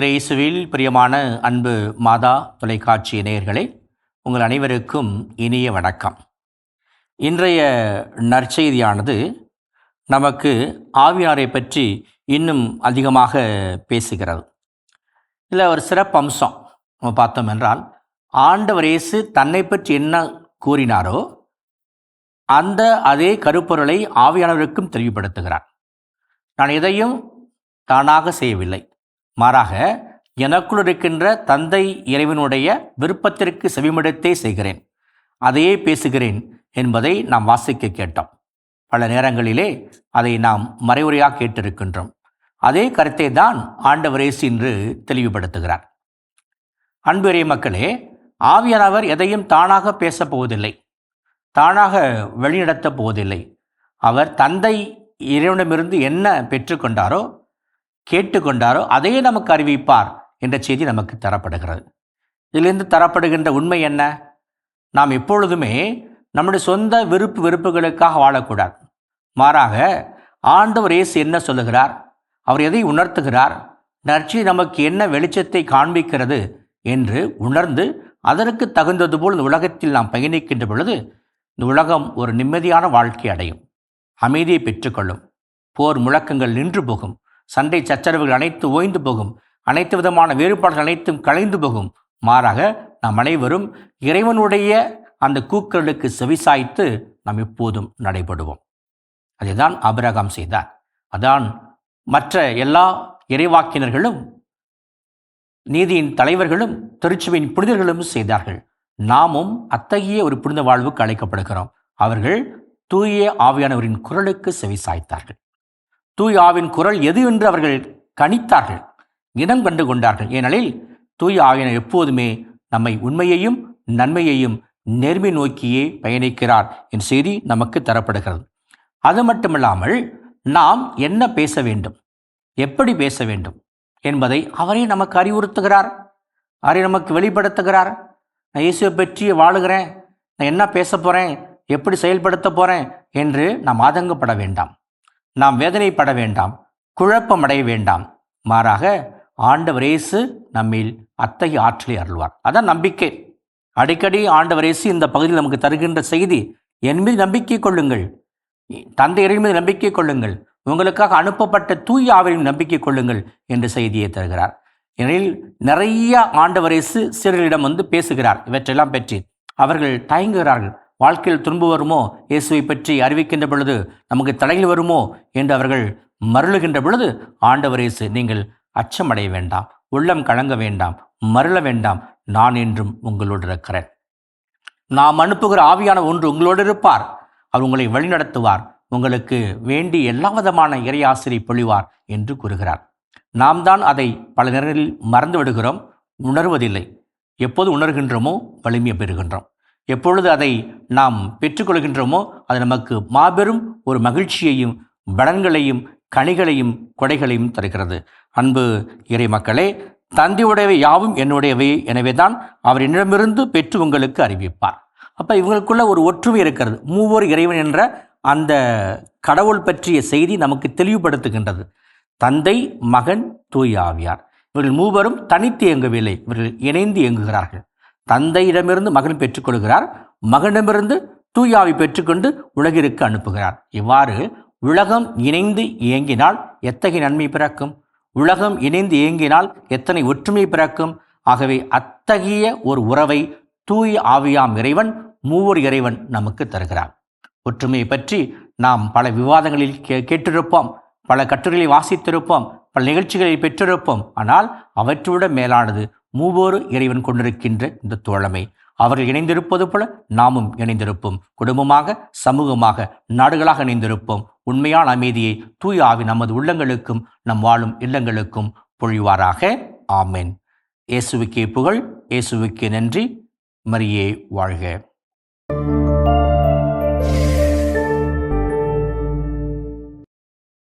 இயேசுவில் பிரியமான அன்பு மாதா தொலைக்காட்சி நேயர்களே, உங்கள் அனைவருக்கும் இனிய வணக்கம். இன்றைய நற்செய்தியானது நமக்கு ஆவியாரை பற்றி இன்னும் அதிகமாக பேசுகிறது. இதில் ஒரு சிறப்பு அம்சம் நம்ம பார்த்தோம் என்றால், ஆண்டவர் இயேசு தன்னை பற்றி என்ன கூறினாரோ அதே கருப்பொருளை ஆவியானவருக்கும் தெளிவுபடுத்துகிறார். நான் எதையும் தானாக செய்யவில்லை, மாறாக எனக்குள் இருக்கின்ற தந்தை இறைவனுடைய விருப்பத்திற்கு செவிமடுத்தே செய்கிறேன், அதையே பேசுகிறேன் என்பதை நாம் வாசிக்க கேட்டோம். பல நேரங்களிலே அதை நாம் மறைவுரையாக கேட்டிருக்கின்றோம். அதே கருத்தை தான் ஆண்டவர் இயேசு இன்று தெளிவுபடுத்துகிறார். அன்பு இறை மக்களே, ஆவியானவர் எதையும் தானாக பேசப் போவதில்லை, தானாக வழிநடத்தப் போவதில்லை. அவர் தந்தை இறைவனிடமிருந்து என்ன பெற்றுக்கொண்டாரோ கேட்டுக்கொண்டாரோ அதையே நமக்கு அறிவிப்பார் என்ற செய்தி நமக்கு தரப்படுகிறது. இதிலிருந்து தரப்படுகின்ற உண்மை என்ன? நாம் எப்பொழுதுமே நம்முடைய சொந்த வெறுப்புகளுக்காக வாழக்கூடாது. மாறாக ஆண்டவர் இயேசு என்ன சொல்லுகிறார், அவர் எதை உணர்த்துகிறார், நற்செய்தி நமக்கு என்ன வெளிச்சத்தை காண்பிக்கிறது என்று உணர்ந்து அதற்கு தகுந்தது போல் இந்த உலகத்தில் நாம் பயணிக்கின்ற பொழுது இந்த உலகம் ஒரு நிம்மதியான வாழ்க்கை அடையும், அமைதியை பெற்றுக்கொள்ளும், போர் முழக்கங்கள் நின்று போகும், சண்டை சச்சரவுகள் அனைத்து ஓய்ந்து போகும், அனைத்து விதமான வேறுபாடுகள் அனைத்தும் கலைந்து போகும். மாறாக நாம் அனைவரும் இறைவனுடைய அந்த கூக்குரலுக்கு செவிசாய்த்து நாம் எப்போதும் நடைபெறுவோம். அதுதான் ஆபிரகாம் செய்தார். அதான் மற்ற எல்லா இறைவாக்கினர்களும் நீதியின் தலைவர்களும் திருச்சபையின் புனிதர்களும் செய்தார்கள். நாமும் அத்தகைய ஒரு புனித வாழ்வுக்கு அழைக்கப்படுகிறோம். அவர்கள் தூய ஆவியானவரின் குரலுக்கு செவிசாய்த்தார்கள். தூய ஆவின் குரல் எது என்று அவர்கள் கணித்தார்கள், இனம் கண்டு கொண்டார்கள். ஏனெனில் தூய ஆவியானவர் எப்போதுமே நம்மை உண்மையையும் நன்மையையும் நேர்மை நோக்கியே பயணிக்கிறார் என்ற செய்தி நமக்கு தரப்படுகிறது. அது மட்டுமில்லாமல் நாம் என்ன பேச வேண்டும், எப்படி பேச வேண்டும் என்பதை அவரே நமக்கு அறிவுறுத்துகிறார், அவரே நமக்கு வெளிப்படுத்துகிறார். நான் இயேசுவை பற்றி வாழுகிறேன், நான் என்ன பேச போகிறேன், எப்படி செயல்படுத்த போகிறேன் என்று நாம் ஆதங்கப்பட வேண்டாம், நாம் வேதனைப்பட வேண்டாம், குழப்பமடைய வேண்டாம். மாறாக ஆண்டவர் இயேசு நம்மில் அத்தகைய ஆற்றலை அருள்வார். அதான் நம்பிக்கை. அடிக்கடி ஆண்டவர் இயேசு இந்த பகுதியில் நமக்கு தருகின்ற செய்தி, என் மீது நம்பிக்கை கொள்ளுங்கள், தந்தை இறைவன் மீது நம்பிக்கை கொள்ளுங்கள், உங்களுக்காக அனுப்பப்பட்ட தூய ஆவியின் நம்பிக்கை கொள்ளுங்கள் என்ற செய்தியை தருகிறார். ஏனெனில் நிறைய ஆண்டவர் இயேசு சீடர்களிடம் பேசுகிறார் இவற்றெல்லாம் பற்றி. அவர்கள் தயங்குகிறார்கள். வாழ்க்கையில் துன்பு வருமோ, இயேசுவை பற்றி அறிவிக்கின்ற பொழுது நமக்கு தடைகள் வருமோ என்று அவர்கள் மருளுகின்ற பொழுது ஆண்டவர் இயேசு, நீங்கள் அச்சமடைய வேண்டாம், உள்ளம் கலங்க வேண்டாம், மருள வேண்டாம், நான் என்றும் உங்களோடு இருக்கிறேன். நாம் அனுப்புகிற ஆவியான ஒன்று உங்களோடு இருப்பார், அவர் உங்களை வழிநடத்துவார், உங்களுக்கு வேண்டி எல்லா விதமான இறை ஆசிரியை பொழிவார் என்று கூறுகிறார். நாம் தான் அதை பல நேரங்களில் மறந்து விடுகிறோம், உணர்வதில்லை. எப்போது உணர்கின்றோமோ வலிமை பெறுகின்றோம். எப்பொழுது அதை நாம் பெற்றுக்கொள்கின்றோமோ அது நமக்கு மாபெரும் ஒரு மகிழ்ச்சியையும் பலன்களையும் கனிகளையும் கொடைகளையும் தருகிறது. அன்பு இறை மக்களே, தந்தையுடையவை யாவும் என்னுடையவை, எனவே தான் அவர் என்னிடமிருந்து பெற்று உங்களுக்கு அறிவிப்பார். அப்போ இவங்களுக்குள்ள ஒரு ஒற்றுமை இருக்கிறது. மூவர் இறைவன் என்ற அந்த கடவுள் பற்றிய செய்தி நமக்கு தெளிவுபடுத்துகின்றது. தந்தை, மகன், தூய ஆவியார், இவர்கள் மூவரும் தனித்து இயங்கவில்லை, இவர்கள் இணைந்து இயங்குகிறார்கள். தந்தையிடமிருந்து மகன் பெற்றுக்கொள்கிறார், மகனிடமிருந்து தூய ஆவி பெற்றுக்கொண்டு உலகிற்கு அனுப்புகிறார். இவ்வாறு உலகம் இணைந்து இயங்கினால் எத்தகைய நன்மை பிறக்கும், உலகம் இணைந்து இயங்கினால் எத்தனை ஒற்றுமை பிறக்கும். ஆகவே அத்தகைய ஒரு உறவை தூய ஆவியாம் இறைவன், மூவர் இறைவன் நமக்கு தருகிறார். ஒற்றுமையை பற்றி நாம் பல விவாதங்களில் கேட்டிருப்போம், பல கட்டுரைகளை வாசித்திருப்போம், பல நிகழ்ச்சிகளை பெற்றிருப்போம். ஆனால் அவற்றோட மேலானது மூவோரு இறைவன் கொண்டிருக்கின்ற இந்த தோழமை. அவர்கள் இணைந்திருப்பது போல நாமும் இணைந்திருப்போம். குடும்பமாக, சமூகமாக, நாடுகளாக இணைந்திருப்போம். உண்மையான அமைதியை தூய ஆவி நமது உள்ளங்களுக்கும் நம் வாழும் இல்லங்களுக்கும் பொழிவாராக. ஆமென். இயேசுவுக்கே புகழ், இயேசுவுக்கே நன்றி. மரியே வாழ்க.